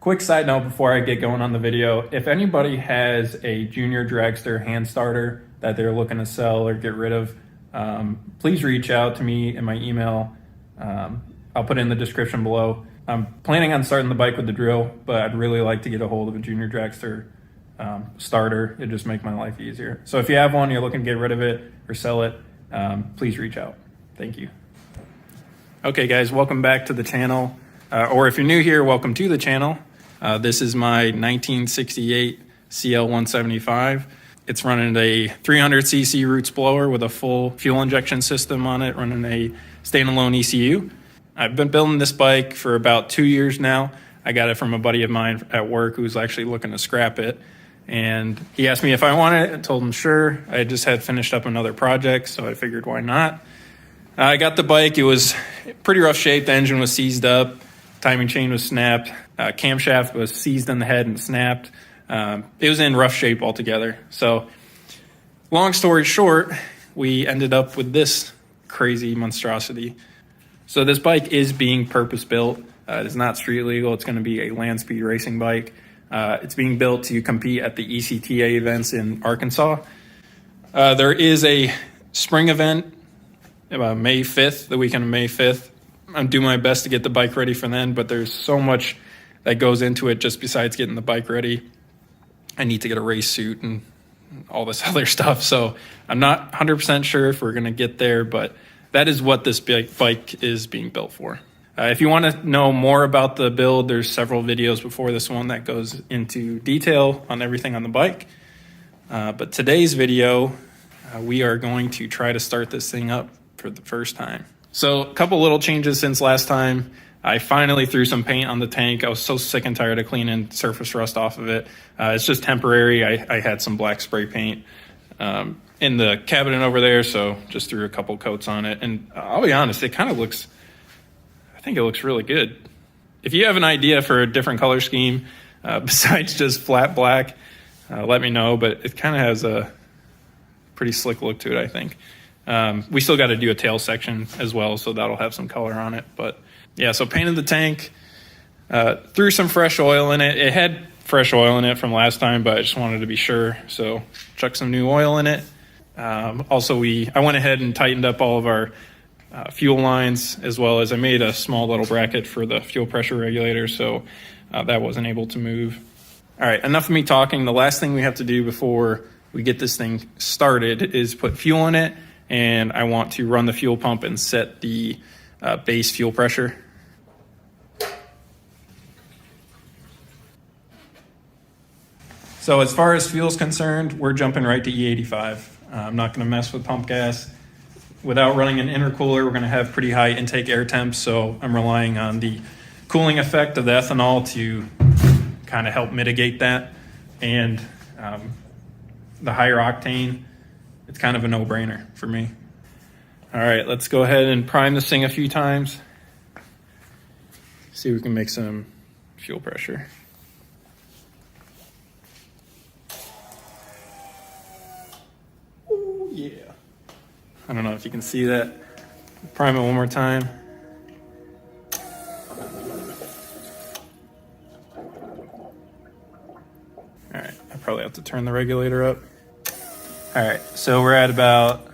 Quick side note before I get going on the video, if anybody has a junior dragster hand starter that they're looking to sell or get rid of, please reach out to me in my email. I'll put it in the description below. I'm planning on starting the bike with the drill, but I'd really like to get a hold of a junior dragster starter. It'd just make my life easier. So if you have one, you're looking to get rid of it or sell it, please reach out. Thank you. Okay guys, welcome back to the channel. Or if you're new here, welcome to the channel. This is my 1968 CL175. It's running a 300cc roots blower with a full fuel injection system on it, running a standalone ECU. I've been building this bike for about 2 years now. I got it from a buddy of mine at work who's actually looking to scrap it. And he asked me if I wanted it. I told him sure. I just had finished up another project, so I figured why not. I got the bike. It was pretty rough shape. The engine was seized up. Timing chain was snapped. Camshaft was seized in the head and snapped. It was in rough shape altogether. So long story short, we ended up with this crazy monstrosity. So this bike is being purpose built. It is not street legal. It's going to be a land speed racing bike. It's being built to compete at the ECTA events in Arkansas. There is a spring event May 5th, the weekend of May 5th. I'm doing my best to get the bike ready for then, but there's so much that goes into it just besides getting the bike ready. I need to get a race suit and all this other stuff. So I'm not 100% sure if we're going to get there, but that is what this bike is being built for. If you want to know more about the build, there's several videos before this one that goes into detail on everything on the bike. But today's video, we are going to try to start this thing up for the first time. So a couple little changes since last time. I finally threw some paint on the tank. I was so sick and tired of cleaning surface rust off of it. It's just temporary. I had some black spray paint in the cabinet over there, so just threw a couple coats on it. And I'll be honest, it kind of looks, I think it looks really good. If you have an idea for a different color scheme besides just flat black, let me know, but it kind of has a pretty slick look to it, I think. We still got to do a tail section as well, so that'll have some color on it. But yeah, so painted the tank, threw some fresh oil in it. It had fresh oil in it from last time, but I just wanted to be sure, so chucked some new oil in it. Also, I went ahead and tightened up all of our fuel lines, as well as I made a small little bracket for the fuel pressure regulator, so that wasn't able to move. All right, enough of me talking. The last thing we have to do before we get this thing started is put fuel in it, and I want to run the fuel pump and set the base fuel pressure. So as far as fuel is concerned, we're jumping right to E85. I'm not going to mess with pump gas. Without running an intercooler, we're going to have pretty high intake air temps, so I'm relying on the cooling effect of the ethanol to kind of help mitigate that. And the higher octane, it's kind of a no-brainer for me. All right, let's go ahead and prime this thing a few times. See if we can make some fuel pressure. Oh yeah. I don't know if you can see that. Prime it one more time. All right, I probably have to turn the regulator up. All right, so we're at about,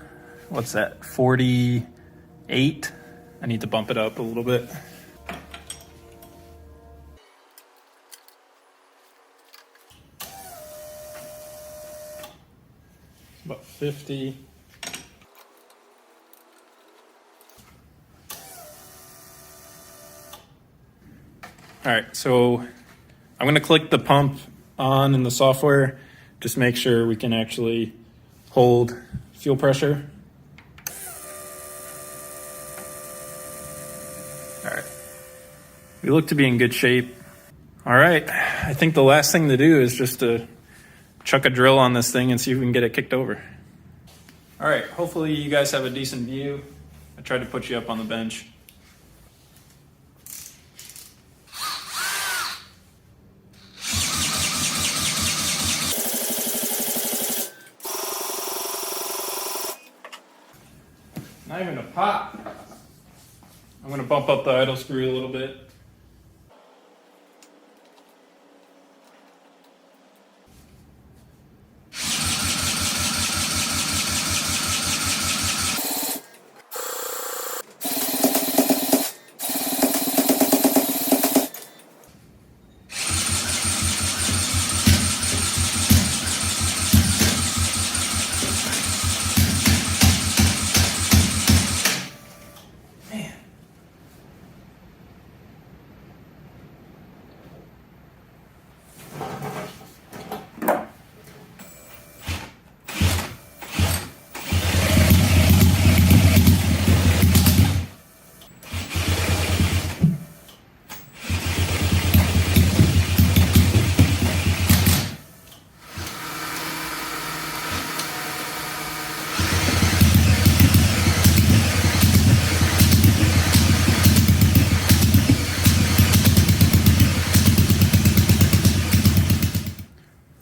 what's that, 48? I need to bump it up a little bit. About 50. All right, so I'm gonna click the pump on in the software, just make sure we can actually hold fuel pressure. All right, we look to be in good shape. All right, I think the last thing to do is just to chuck a drill on this thing and see if we can get it kicked over. All right, hopefully you guys have a decent view. I tried to put you up on the bench. Not even a pop. I'm going to bump up the idle screw a little bit.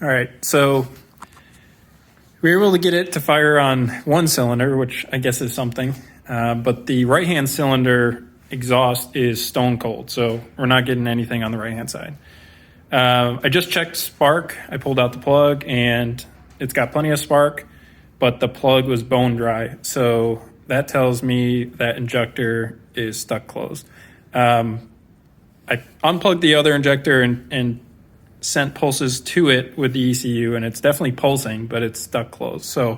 All right, so we were able to get it to fire on one cylinder, which I guess is something, but the right-hand cylinder exhaust is stone cold, so we're not getting anything on the right-hand side. I just checked spark. I pulled out the plug, and it's got plenty of spark, but the plug was bone dry, so that tells me that injector is stuck closed. I unplugged the other injector and sent pulses to it with the ECU, and it's definitely pulsing, but it's stuck closed. So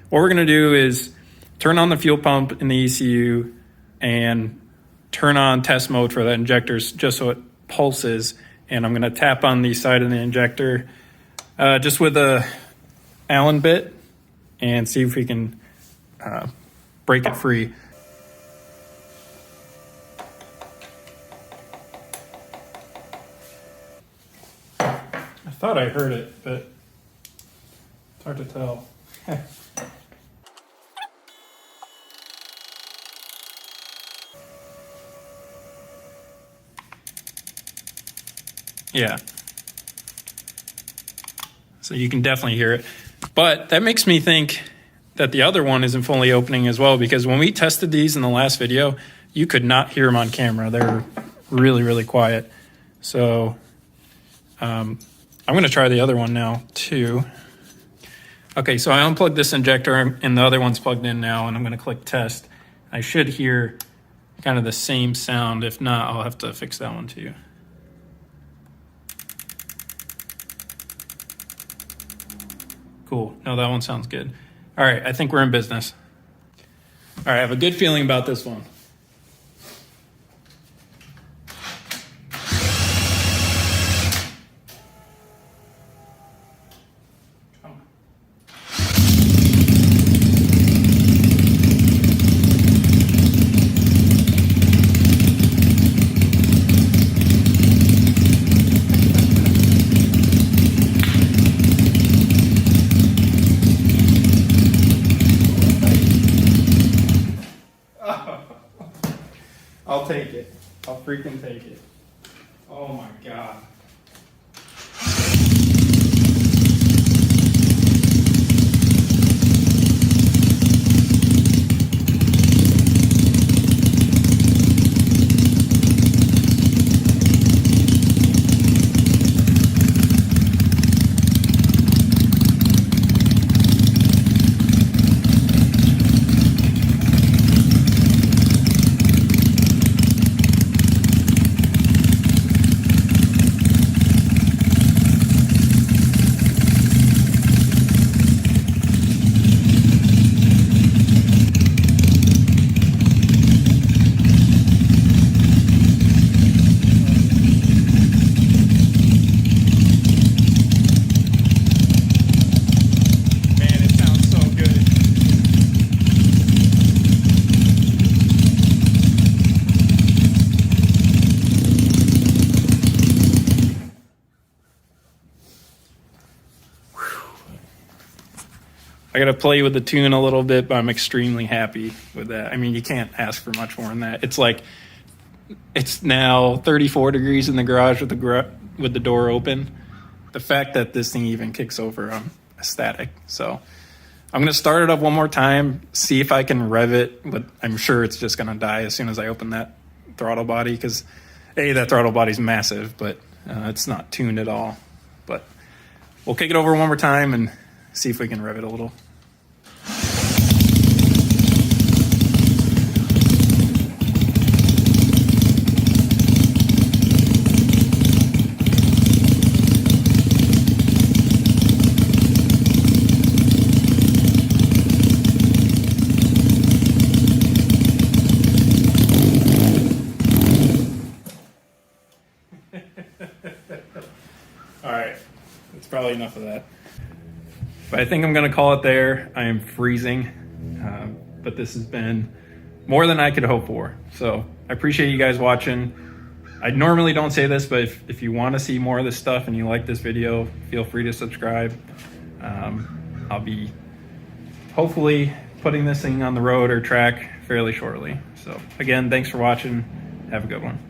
what we're going to do is turn on the fuel pump in the ECU and turn on test mode for the injectors just so it pulses. And I'm going to tap on the side of the injector just with a Allen bit and see if we can break it free. I thought I heard it, but it's hard to tell. Yeah. So you can definitely hear it. But that makes me think that the other one isn't fully opening as well, because when we tested these in the last video, you could not hear them on camera. They're really, really quiet. So I'm going to try the other one now too. Okay, so I unplugged this injector and the other one's plugged in now, and I'm going to click test. I should hear kind of the same sound. If not, I'll have to fix that one too. Cool. No, that one sounds good. All right, I think we're in business. All right, I have a good feeling about this one. I'll take it. I'll freaking take it. Oh my God. I got to play with the tune a little bit, but I'm extremely happy with that. I mean, you can't ask for much more than that. It's like, it's now 34 degrees in the garage with the door open. The fact that this thing even kicks over, I'm ecstatic. So I'm going to start it up one more time, see if I can rev it, but I'm sure it's just going to die as soon as I open that throttle body, because that throttle body's massive, but it's not tuned at all. But we'll kick it over one more time and see if we can rev it a little. All right, that's probably enough of that. But I think I'm gonna call it there. I am freezing, but this has been more than I could hope for. So I appreciate you guys watching. I normally don't say this, but if you wanna see more of this stuff and you like this video, feel free to subscribe. I'll be hopefully putting this thing on the road or track fairly shortly. So again, thanks for watching. Have a good one.